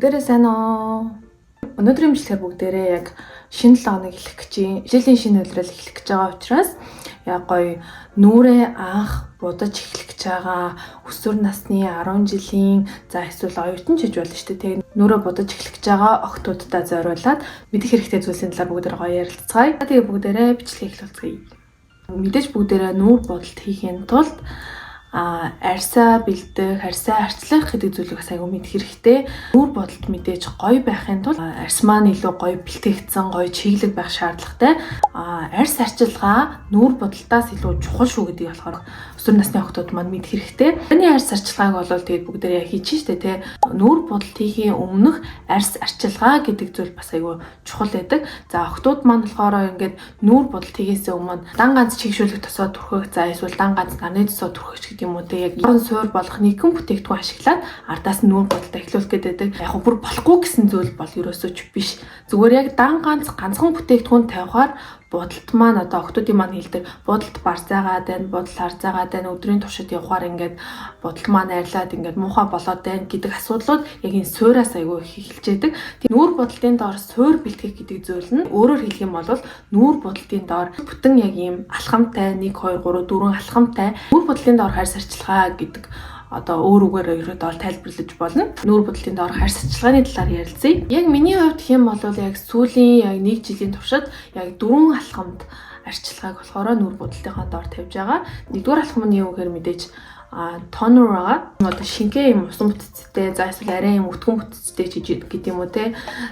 Бүгдээрээ сайн уу? Өнөөдрийн бичлэгээр бүгдээрээ яг шинэ 7 хоног эхлэх гэж юм. Жилийн шинэ үйлрэл эхлэх гэж байгаа учраас яг гоё нүрээ анх будаж эхлэх гэж байгаа өсвөр насны 10 жилийн за эсвэл оюутан ч гэж болно шүү дээ. Тэгээ нүрээ будаж эхлэх гэж байгаа охтуудтай зориулаад мэдэх хэрэгтэй зүйлсийн талаар бүгдээрээ гоё ярилцгаая. Тэгээ бүгдээрээ бичлэгийг эхлүүлцгээе. Мэдээж бүгдээрээ нүүр будалт хийхин тулд арьсаа бэлдэх, арьсаа арчлах гэдэг зүйлийг айгүй мэдэх хэрэгтэй. Нүүр бодолд мэдээж гоё байхын тулд арьс маань илүү гоё бэлтгэгдсэн, гоё чиглэг байх шаардлагатай. Арьс арчилгаа нүүр бодолтоос илүү чухал шүү гэдгийг болохоор өсвөр насны охтууд маань мэдэх хэрэгтэй. Таны арьс арчилгааг бол тэгээд бүгдээрээ хийчих штэ тий. Нүүр бодолт хийхийн өмнөх арьс арчилгаа гэдэг зүйл бас айгүй чухал байдаг. За охтууд маань болохоор ингээд нүүр бодолт хийхээс өмнө дан ганц чигшүүлэг тосоо түрхэх, за эсвэл дан ганц нарны тосоо түрхэх юм уу те яг суур болох нэгэн бүтээгдэхүүн ашиглаад ардаас нүүр бодолтой эхлүүлэх гэдэг. Яг бүр болохгүй гэсэн зүйл бол ерөөсөө ч биш. Зүгээр яг ганцхан бүтээгдэхүүн тавихаар будалт маань одоо охтуудын маань хэлдэг будалт барзаагаад байна, будал харзаагаад байна, өдрийн туршид явахаар ингээд будал маань арилаад ингээд муухай болоод байна гэдэг асуудлууд яг энэ суураас аягүй их эхэлж байдаг. Нүүр бодолтын доор суур бэлтгэх гэдэг зүйл нь өөрөөр хэлэх юм бол нүүр бодолтын доор бүтэн яг ийм алхамтай 1 2 3 4 алхамтай нүүр бодлын доор харьс арчилгаа гэдэг одоо өөр үгээр ерөөдөө тайлбарлаж болно. Нүүр бодлын доор харьс арчилгааны талаар ярилцъя. Яг миний хувьд гэх юм бол яг сүүлийн яг 1 жилийн туршид яг 4 алхамд арчилгааг болохоор нүүр бодлынхаа доор тавьж байгаа. Нэгдүгээр алхам нь юу гэхээр мэдээж тонер байгаа. Одоо шингээ юм усан бүтцтэй, за эсвэл арай юм өтгөн бүтцтэй гэдэг юм уу те.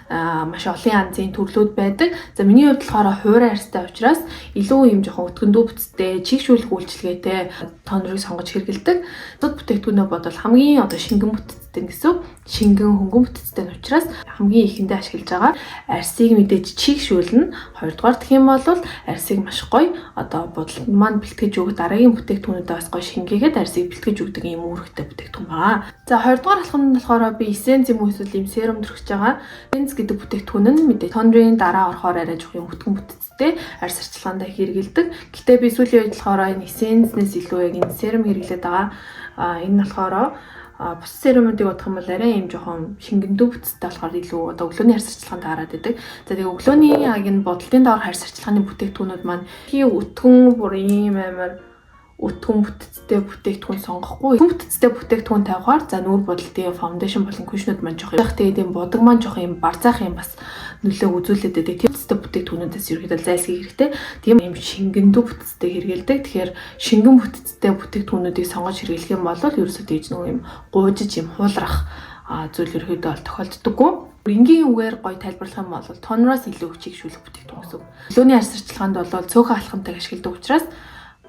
Маш олон янзын төрлүүд байдаг. За миний хувьд болохоор хуурай арьстай учраас илүү юм жоохон өтгөндөө бүтцтэй, чигшүүлэх үйлчилгээтэй тонерыг сонгож хэрэгэлдэг. Бод бүтээгдэхүүнээ бодвол хамгийн одоо шингэн бүтцтэй гэсэн шингэн хөнгөн бүтцтэй нь учраас хамгийн ихэндээ ашиглаж байгаа арьсыг мэдээж чигшүүлнэ. Хоёрдугаар гэх юм бол арьсыг маш гоё одоо бодлолд маань бэлтгэж өгөх дараагийн бүтээгдэхүүнүүдээ бас гоё шингээгээд арьсыг бэлтгэж өгдөг юм үүрэгтэй бүтээгдэхүүн байна. За хоёрдугаар алхам нь болохоор би эссенц юм уу эсвэл юм серум төрөж байгаа. Эссенц гэдэг бүтээгдэхүүн нь мэдээ тонерын дараа орохоор арай жоох юм өтгөн бүтцтэй арьс арчилгаанд хэрэгэлдэг. Гэтэ би сүүлийн үед болохоор энэ эссенцнээс илүү яг энэ серум хэрэглээд байгаа. Энэ болохоор бус серумуудыг бодох юм бол арай юм жоохон шингэндүү бүтцтэй болохоор илүү одоо өглөөний харьс арчилгаанд хараад байдаг. За тэгээ өглөөний яг энэ бодлын доор харьс арчилгааны бүтээгдэхүүнүүд маань өтгөн бүр ийм амар өтгөн бүтцтэй бүтээгдэхүүн сонгохгүй. Бүтцтэй бүтээгдэхүүн тавихаар за нүүр бодлын фаундейшн болон кушнууд маань жоох их тэгээд юм бодог маань жоох юм барзаах юм бас нөлөө үзүүлээд байдаг. Тийм бүтцтэй бүтээгдэхүүнүүдээс ерөөдөө зайлсхийх хэрэгтэй. Тийм юм шингэндүү бүтцтэй хэрэгэлдэг. Тэгэхээр шингэн бүтцтэй бүтээгдэхүүнүүдийг сонгож хэрэглэх юм бол ерөөсөө дэж нөгөө юм гуйжиж юм хуулрах зүйл ерөөдөө бол тохиолддоггүй. Энгийн үгээр гоё тайлбарлах юм бол тонероос илүү чигшүүлэх бүтээгдэхүүн гэсэн. Өглөөний арьс арчилгаанд бол цөөхөн алхамтайг ашигладаг учраас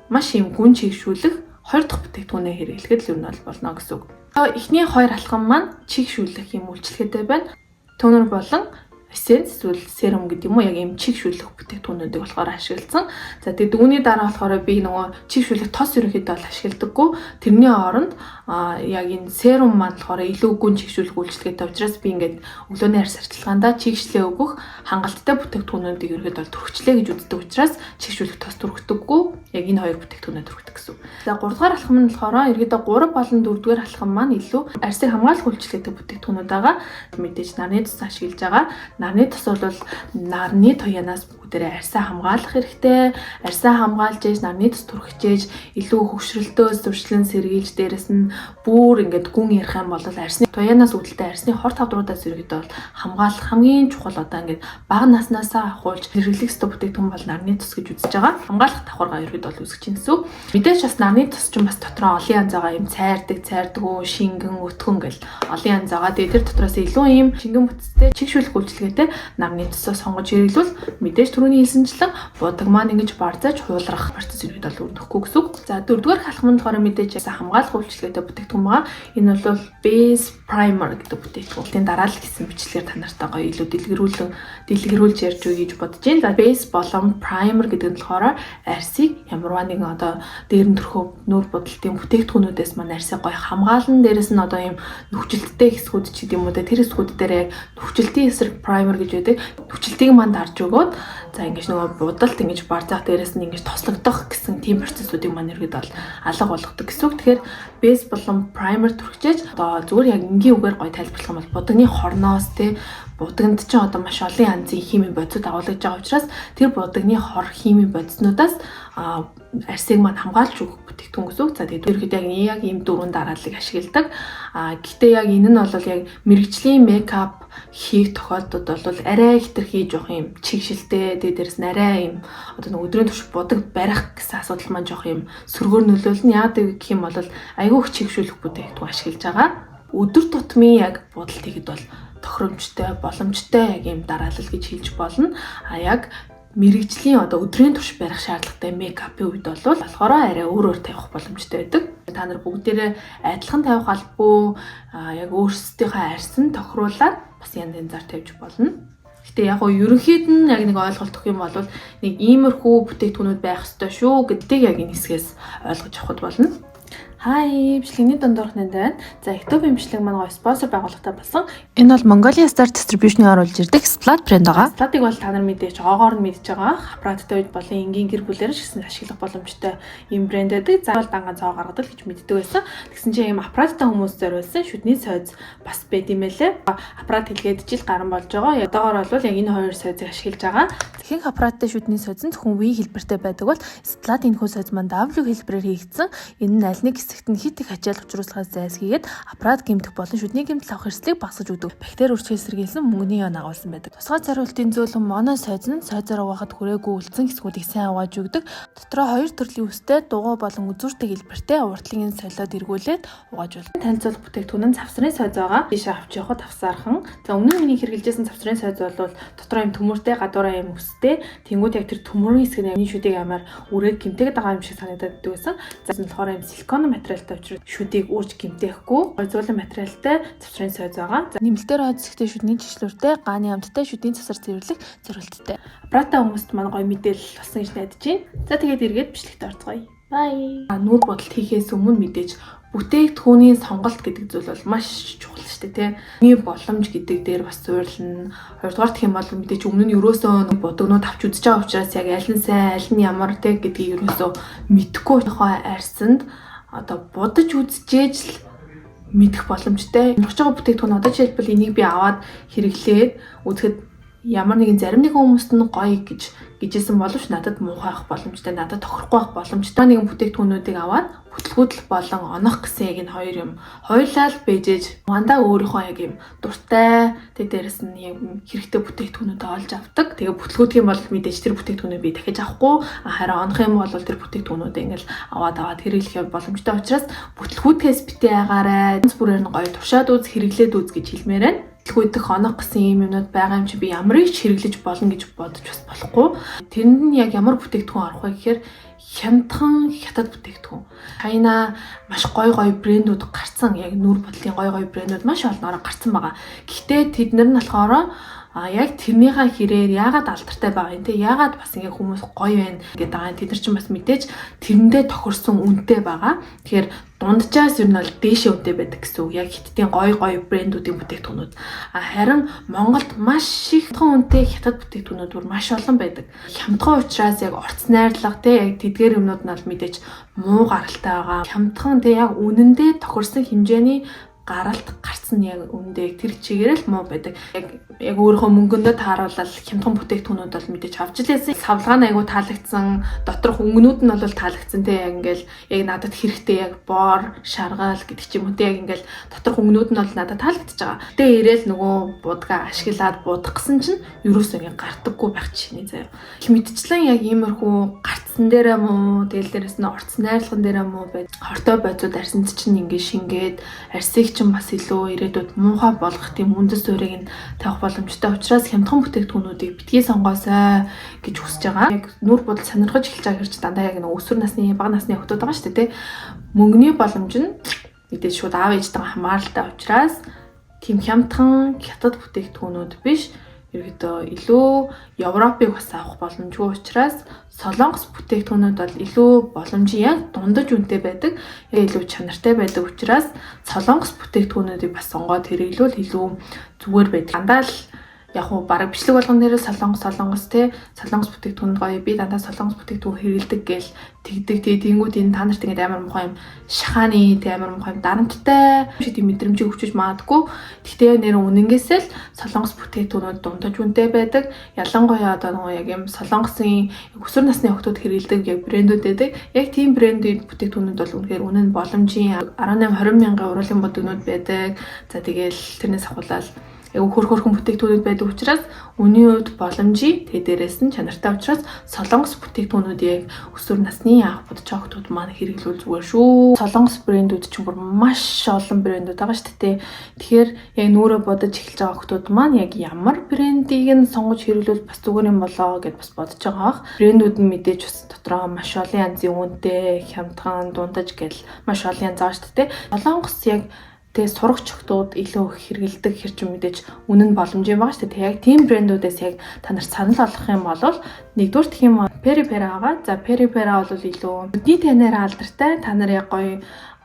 маш юм гүн чигшүүлэх 2 дахь бүтээгдэхүүнээ хэрэглэхэд л юу нь болно гэсэн үг. Эхний 2 алхам маань чигшүүлэх юм үйлчлэгээтэй байна. Тонер болон эссенц эсвэл серум гэдэг юм уу яг юм чигшүүлэх бүтээгдэхүүнүүдийг болохоор ашигласан. За тэгээд дүүний дараа болохоор би нөгөө чигшүүлэх тос ерөнхийдөө бол ашигладаггүй. Тэрний оронд яг энэ серум маань болохоор илүү гүн чигшүүлэх үйлчлэгээтэй учраас би ингээд өглөөний арьс арчилгаандаа чигшлээ өгөх хангалттай бүтээгдэхүүнүүдийг ерөнхийдөө бол төрөгчлээ гэж үздэг учраас чигшүүлэх тос төрөгдөггүй. Яг энэ 2 бүтээгдэхүүнээ төрөгдөх гэсэн. За 3 дугаар алхам нь болохоор ерөнхийдөө 3 болон 4 дугаар алхам маань илүү арьсыг хамгаалах үйлчлэгээтэй бүтээгдэхүүнүүд байгаа. Мэдээж нарны тос ашиглаж байгаа. Нарны тос бол нарны туянаас бүгдээрээ арьсаа хамгаалах хэрэгтэй. Арьсаа хамгаалж ээж нарны тос түрхэж илүү хөвгшрөлтөөс зуршлан сэргийлж дээрэс нь бүр ингээд гүн ярих юм бол арьсны туянаас үүдэлтэй арьсны хор тавдруудаас ерөөдөө бол хамгаалах хамгийн чухал одоо ингээд бага наснаасаа ахуулж хэрэглэх ёстой бүтээгдэхүүн бол нарны тос гэж үзэж байгаа. Хамгаалах давхаргаа ерөөдөө бол үүсгэж гинсүү. Мэдээж бас нарны тос ч бас дотроо олон янз байгаа юм цайрдаггүй шингэн өтгөн гэл олон янз байгаа. Тэгээд тэр дотроос илүү юм шингэн бүтцтэй чигшүүлэх үйлчлэгээтэй нарны тосоо сонгож хэрэглүүл мэдээж түрүүний хэлсэнчлэн будаг маань ингэж барзаж хуулрах процесс ерөөдөө бол өрнөхгүй гэсэн үг. За 4 дугаар алхам нь болохоор мэдээж хамгаалах үйлчлэгээтэй бүтээгдэхүүн байгаа. Энэ бол base primer гэдэг бүтээгдэхүүн. Тэн дараа л гэсэн бичлэгээр та нартай гоё илүү дэлгэрүүлж ярьж өгье гэж бодож байна. За base болон primer гэдэг нь болохоор арьсыг ямарваа нэгэн одоо дээр нь төрхөө нүүр бодлын бүтээгдэхүүнүүдээс маань арьсыг гоё хамгаална. Дээрэс нь одоо юм нөхцөлттэй хэсгүүд ч гэдэм үү тэр хэсгүүд дээр яг нөхцөлтийн эсрэг primer гэж байдаг. Нөхцөлтийг маань дарж өгөөд за ингэж нөгөө будалт ингэж барзаах дээрээс нь ингэж тослогдох гэсэн тийм процессуудыг маань ерөөд бол алга болгодог гэсэн үг. Тэгэхээр base болон primer түрхжээж одоо зүгээр яг энгийн үгээр гоё тайлбарлах юм бол будагны хорноос те будагнд ч одоо маш олон янзын химийн бодисууд агуулж байгаа учраас тэр будагны хор химийн бодиснуудаас арсыг маань хамгаалж өгөх бүтээгдэхүүн гэсэн үг. За тэгээд ерөөхдөө яг ийм дөрвөн дарааллыг ашигладаг. Гэхдээ яг энэ нь бол яг мэрэгжлийн мейкап хийх тохиолдолд бол арай хэтэрхий жоох юм чигшилтэй. Тэгээд дээрэс нь арай юм одоо нэг өдрийн турш будаг барих гэсэн асуудал маань жоох юм сөргөөр нөлөөлнө. Яг гэх юм бол айгүй их чигшүүлэх бүтээгдэхүүн ашиглаж байгаа. Өдөр тутмын яг бодолт хийхэд бол тохиромжтой, боломжтой яг юм дараалал гэж хэлж болно. Яг мэрэгжлийн одоо өдрийн турш барих шаардлагатай мейкапын үед бол болохоор арай өөрөөр тавих боломжтой байдаг. Та нар бүгдээрээ адилхан тавих албагүй яг өөрсдийнхөө арьсан тохируулаад бас янз янзаар тавьж болно. Гэтэ яг гоо ерөнхийд нь яг нэг ойлголт өгөх юм бол нэг иймэрхүү бүтээгдэхүүнүүд байх ёстой шүү гэдгийг яг энэ хэсгээс ойлгож авахд болно. Хай, бичлэгний дундорх нэнд байна. За, YouTube бичлэг маань гоё спонсор байгууллагатай болсон. Энэ бол Mongolia Star Distribution-ийн оруулж ирдэг Splat брэнд байгаа. Splat-ыг бол та нар мэдээж оогоор нь мэдж байгаа. Аппараттай үед болон энгийн гэр бүлээр шигсэн ашиглах боломжтой ийм брэнд байдаг. За, бол дангаан цоо гаргадаг гэж мэддэг байсан. Тэгсэн чинь ийм аппараттай хүмүүс зориулсан шүдний сойз бас байд юм байлээ. Аппарат хэлгээд жил гарсан болж байгаа. Одоогоор бол яг энэ хоёр сойзыг ашиглаж байгаа. Ихэнх аппараттай шүдний сойз нь зөвхөн V хэлбэртэй байдаг бол Splat энэ хүү сойз маань W хэлбэрээр хийгдсэн. Энэ нь аль нэг хэсэгт нь хит их ачаал учруулахаас зайлсхийгээд аппарат гэмтэх болон шүдний гэмтэл авах хэрэгслийг багасгаж өгдөг. Бактери үрчгээс сэргийлсэн мөнгөний ян агуулсан байдаг. Тусгай цариултын зөөлөн моно сойз нь сойзоор угаахад хүрээгүй үлдсэн хэсгүүдийг сайн угааж өгдөг. Дотроо хоёр төрлийн үстэй дугуй болон үзүүртэй хэлбэртэй уртлын солиод эргүүлээд угааж болно. Танилцуулах бүтээгдэхүүн нь завсрын сойз байгаа. Тийш авч явахад авсаархан. За өмнө нь миний хэрэгжилжсэн завсрын сойз бол дотроо юм төмөртэй гадуураа юм үстэй. Тэнгүүд яг тэр төмөрийн хэсэг нь шүдийг амар үрээд гэмтээгээд байгаа юм шиг санагдаад байсан. За энэ болохоор юм силикон материалтай учраас шүдийг үрж гэмтээхгүй гойзуулан материалтай завсрын сойз байгаа. За нэмэлтээр хойцсогтэй шүдний жишлүүртэй гааны амттай шүдний цасар цэвэрлэх зорилттой. Аппаратаа хүмүүст маань гоё мэдээлэл болсон гэж найдаж байна. За тэгээд эргээд бичлэгт орцгоё. Bye. Нүүр бодолт хийхээс өмнө мэдээж бүтээгдэхүүний сонголт гэдэг зүйл бол маш чухал шүү дээ, тийм. Миний боломж гэдэг дээр бас суйрлна. Хоёрдугаар гэх юм бол мэдээж өмнө нь ерөөсөө бодогнууд авч үзэж байгаа учраас яг аль нь сайн, аль нь ямар те гэдгийг ерөөсөө мэдэхгүй хаа арьсанд одоо бодож үзчихээж л мэдэх боломжтой. Нөхж байгаа бүтээгдэхүүн одоо жишээлбэл энийг би аваад хэрэглээд үзэхэд ямар нэгэн зарим нэгэн хүмүүст нь гоё гэжсэн боловч надад муухай ах боломжтой, надад тохирохгүй ах боломжтой нэгэн бүтээгдэхүүнүүдийг аваад бүтлгүүтэл болон онох гэсэн яг энэ хоёр юм хоёулаа л бэжэж мандаа өөрийнхөө яг юм дуртай тэг дээрэс нь яг хэрэгтэй бүтээгдэхүүнүүдээ олж авдаг. Тэгээ бүтлгүүдх юм бол мэдээж тэр бүтээгдэхүүнээ би дахиж авахгүй харин онох юм бол тэр бүтээгдэхүүнүүдээ ингээл аваад хэрэглэх боломжтой учраас бүтлгүүдээс битээ агаарай. Бүрээр нь гоё туршаад үз, хэрэглээд үз гэж хэлмээр байна. Бүтлгүүдх онох гэсэн юм юмнууд байгаа юм чи би ямарыг ч хэрэглэж болно гэж бодож бас болохгүй. Тэрэнд нь яг ямар бүтээгдэхүүн арах вэ гэхээр хямдхан хятад бүтээгдэхүүн. Чайна маш гой брэндүүд гарцсан. Яг нүүр бодлын гой брэндүүд маш олноор гарцсан байгаа. Гэхдээ тэднэр нь болохоор яг тэрнийхээ хэрээр яагаад алдартай байгаа юм те яагаад бас ингээ хүмүүс гоё байна гэдэг байгаа. Тэд нар чинь бас мэдээж тэрэндээ тохирсон үнэтэй байгаа. Тэгэхээр дунджаас ер нь бол дээшээ үнэтэй байдаг гэсэн үг. Яг хятадын гоё брэндүүдийн бүтээгдэхүүнүүд. Харин Монголд маш их үнэтэй хятад бүтээгдэхүүнүүд бүр маш олон байдаг. Хямдхан учраас яг орц найрлага те яг тэдгээр юмнууд нь бол мэдээж муу гаралтай байгаа. Хямдхан те яг үнэндээ тохирсон хэмжээний гаралт гарцсан яг үндэ тэр чигээр л муу байдаг. Яг өөрийнхөө мөнгөндөө тааруулаад хямдхан бүтээгдэхүүнүүд бол мэдээж авч илээсэн. Савлгаа нь айгу таалагдсан, доторх өнгөнүүд нь бол таалагдсан те яг ингээл яг надад хэрэгтэй яг боор, шаргаал гэдэг ч юм уу те яг ингээл доторх өнгөнүүд нь бол надад таалагдчихж байгаа. Гэтэ ирээл нөгөө будгаа ашиглаад будах гэсэн чинь юусоо ингээ гардаггүй байх чинь заяа. Их мэдчлэн яг иймэрхүү гарцсан дээрээ муу, тэгэл дээрээс нь орц найрлаган дээрээ муу байд. Хортой байцууд арсанд чинь ингээ шингээд арсыг чинь бас илүү ирээдүйд муухай болгох тийм үндэс суурийг нь тавих боломжтой учраас хямдхан бүтээгдэхүүнүүдийг битгий сонгоосой гэж хүсэж байгаа. Яг нүүр бодол сонирхож эхэлж байгаа хэрэг ч дандаа яг нэг өсвөр насны, бага насны хүмүүс байгаа шүү дээ, тэ. Мөнгөний боломж нь мэдээж шууд аав ээжтэйгээ хамааралтай учраас тийм хямдхан хятад бүтээгдэхүүнүүд биш. Ерөөдөө илүү Европыг бас авах боломжгүй учраас Солонгос бүтээгдэхүүнүүд бол илүү боломжийн яг дундаж үнэтэй байдаг. Яг илүү чанартай байдаг учраас Солонгос бүтээгдэхүүнүүдийг бас сонгоод хэрэглүүл илүү зүгээр байдаг. Дандаа л яг уу бараг бичлэг болгон дээр солонгос те солонгос бүтээгдэхүүн гоё би дандаа солонгос бүтээгдэхүүн хэрэгэлдэг гээл тэгдэг тэнгүүд энэ та нарт ингээд амар муухай юм шахааны те амар муухай дарамттай шиг тийм мэдрэмжийг өгчөж магадгүй. Гэхдээ нэр үнэнгээсээ л солонгос бүтээгдэхүүнүүд дундаж үнэтэй байдаг. Ялангуяа одоо нөгөө яг юм солонгосын өсвөр насны охтууд хэрэгэлдэг яг брэндүүд байдаг. Яг тийм брэндийн бүтээгдэхүүнүүд бол үнэхээр үнэн боломжийн 18-20 мянган уралын бүтээгдэхүүнүүд байдаг. За тэгэл тэрнээс ахуулаад хөрхөн бүтээгдэхүүнүүд байдаг учраас үний хувьд боломжийн тэгээ дээрээс нь чанартай учраас солонгос бүтээгдэхүүнүүдийг өсвөр насны анх бодож байгаа хүмүүс маань хэрэглүүл зүгээр шүү. Солонгос брэндүүд ч бүр маш олон брэндүүд байгаа шүү дээ. Тэгэхээр яг нүрээ бодож эхэлж байгаа хүмүүс маань яг ямар брэндийг нь сонгож хэрэглүүл бас зүгээр юм болоо гэд бас бодож байгаа. Брэндүүд нь мэдээж бас дотроо маш олон янзын үнэтэй, хямдхан, дундаж гэл маш олон янз байгаа шүү дээ. Солонгос яг тэгээ сурагч охтууд илүү их хэрэгэлдэг хэрэг ч мэдээж үнэн боломжтой байгаа шүү дээ. Яг тийм брэндүүдээс яг та нарт санал болгох юм бол нэгдүгээр гэх юм Peripera байгаа. За Peripera бол илүү нүдний танаар алдартай. Та нар яг гоё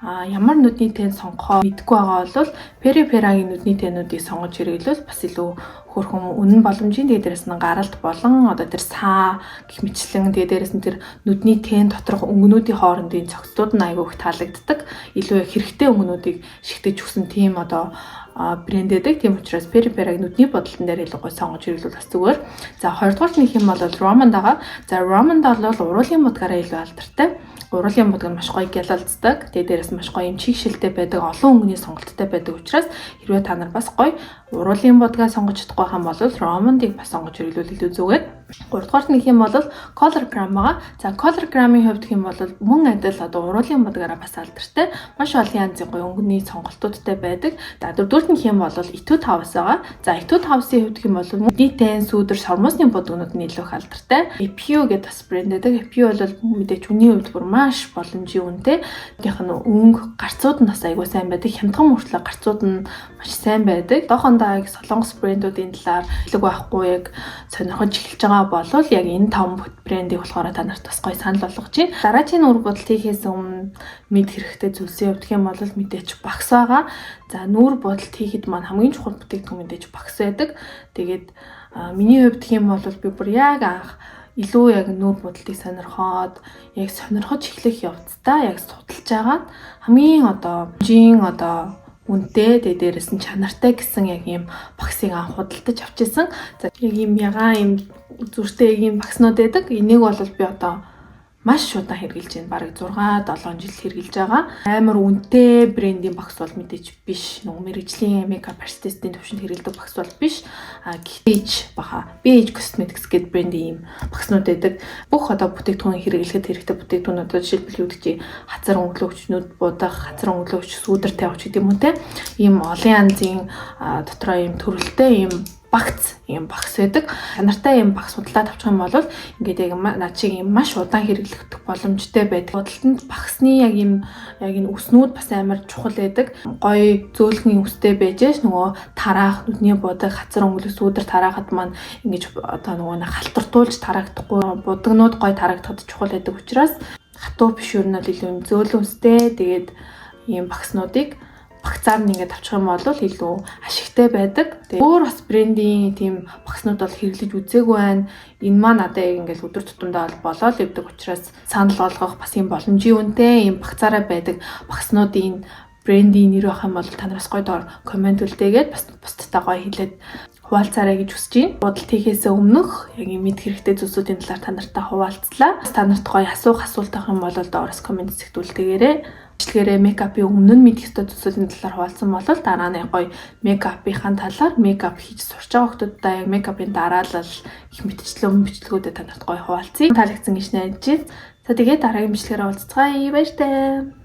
ямар нүдний тэн сонгохоо мэдгүй байгаа бол Peripera-гийн нүдний тэнүүдийг сонгож хэрэглэвэл бас илүү хөрхөн үнэн боломжийн тэгээ дээрээс нь гаралт болон одоо тэр саа гэх мэтлэн тэгээ дээрээс нь тэр нүдний тэн доторх өнгөнүүдийн хоорондын цогцлууд нь айгүй их таалагддаг. Илүү их хэрэгтэй өнгөнүүдийг шигтэж өгсөн тийм одоо брэнд байдаг. Тийм учраас Peripera-г нүдний бодолтон дээр илүү гой сонгож хэрэглүүл бас зүгээр. За хоёрдугаар нэг юм бол Ramen байгаа. За Ramen бол уруулын модгаараа илүү алдартай. Уруулын модг нь маш гоё гялалцдаг. Тэгээ дээрээс маш гоё юм чигшилтэй байдаг. Олон өнгөний сонголттой байдаг учраас хэрвээ та нар бас гоё уруулын модгаа сонгож чадахгүй хам бол Ramen-ыг бас сонгож хэрэглүүл илүү зүгээр. Гуравдугаар нэг юм бол Color Gram байгаа. За Color Gram-ийн хувьд юм бол мөн адил одоо уруулын модгаараа бас алдартай. Маш олон янзын гоё өнгөний сонголтуудтай байдаг. За дөрөвдүгээр нэг юм бол Etude House байгаа. За Etude House-ийн хувьд юм бол нүдний тэн, сүүдэр, сормосны бодгонууд нь илүү их алдартай. Epio гэдэг бас брэнд байдаг. Epio бол мэдээж үний хувьд бүр маш боломжийн үнэтэй. Гэх нь өнгө, гарцууд нь бас айгүй сайн байдаг. Хямдхан мөртлөө гарцууд нь маш сайн байдаг. Дохондоо яг солонгос брэндүүдийн талаар хэлэг байхгүй яг сонирхож эхэлж байгаа болвол яг энэ 5 брендийг болохоор та нарт бас гоё санал болгож байна. Дараагийн нүур бодолт хийхээс өмнө мэд хэрэгтэй зүйлсийн хувьд юм бол мэдээч багс байгаа. За нүур бодолт хийхэд маань хамгийн чухал бүтээгдэхүүн мэдээж багс байдаг. Тэгээд миний хувьд юм бол би бүр яг анх илүү яг нүур бодолтыг сонирхоод яг сонирхож эхлэх явцдаа яг судалж агаад хамгийн одоо үнэтэй тэгээ дээрээс нь чанартай гэсэн яг ийм багсыг анх худалдаж авчихсан. За яг ийм ягаан ийм зүртэй ийм багснууд байдаг. Энийг бол би одоо маш удаан хэрэгжилж байна. Бараг 6-7 жил хэрэгжилж байгаа. Амар үнэтэй брендийн багс бол мэдээж биш. Нөгөө мэрэгжлийн makeup artist-ийн төвшөнд хэрэгэлдэг багс бол биш. Гэхдээ баха BH Cosmetics гэдэг брендийн ийм багснууд байдаг. Бүх одоо бүтээгдэхүүн хэрэглэхэд хэрэгтэй бүтээгдэхүүн одоо жишээлбэл юу гэж хазар өнгөлөгч, нүд будах, хазар өнгөлөгч, сүүдэр тавьж гэдэг юм уу те. Ийм олон янзын дотроо ийм төрөлтэй ийм багц юм багс байдаг. Чанартай юм багс судалаад авчих юм бол ингээд яг над шиг юм маш удаан хэрэглэх боломжтой байдаг. Бодолтонд багсны яг энэ үснүүд бас амар чухал байдаг. Гоё зөөлхөн үстэй байжээш нөгөө тараах, нүдний будах, хацар өнгөлөг сүүдэр тараахад маань ингэж одоо нөгөө халтартуулж тараагдахгүй будагнууд гоё тараагдахад чухал байдаг учраас хатуу биш юу нь л илүү зөөлөн үстэй тэгээд ийм багснуудыг багцаар нь ингээд авчих юм бол илүү ашигтай байдаг. Тэгээ өөр бас брендийн тийм багснууд бол хэрэглэж үзээгүй байна. Энэ маань надад ингээд өдөр тутамдаа болоод ивдэг учраас санал болгох бас юм боломжийн үнэтэй юм багцаараа байдаг багснуудын брендийн нэр авах юм бол та нараас гоё доор комент үлдээгээд бас бусдтай гоё хэлээд хуваалцаарай гэж хүсэж байна. Бодолт хийхээс өмнөх яг мэд хэрэгтэй зүйлсүүдийн талаар та нартай хуваалцлаа. Та нарт гоё асуулт авах юм бол доороос комент хэсэгт үлдээгээрэй. Бичлэгээрээ мейкапын өмнө мэдэх ёстой зүйлсүүдийн талаар хуваалцсан бол дараа нь гоё мейкапын талаар мейкап хийж сурч байгаа хүмүүстээ яг мейкапын дараалал их мэтчлэн бичлэгүүдэд та нарт гоё хуваалцъя. Таалагдсан гэж найдаж байна. За тэгээд дараагийн бичлэгээр уулзцгаая. Баяр таа.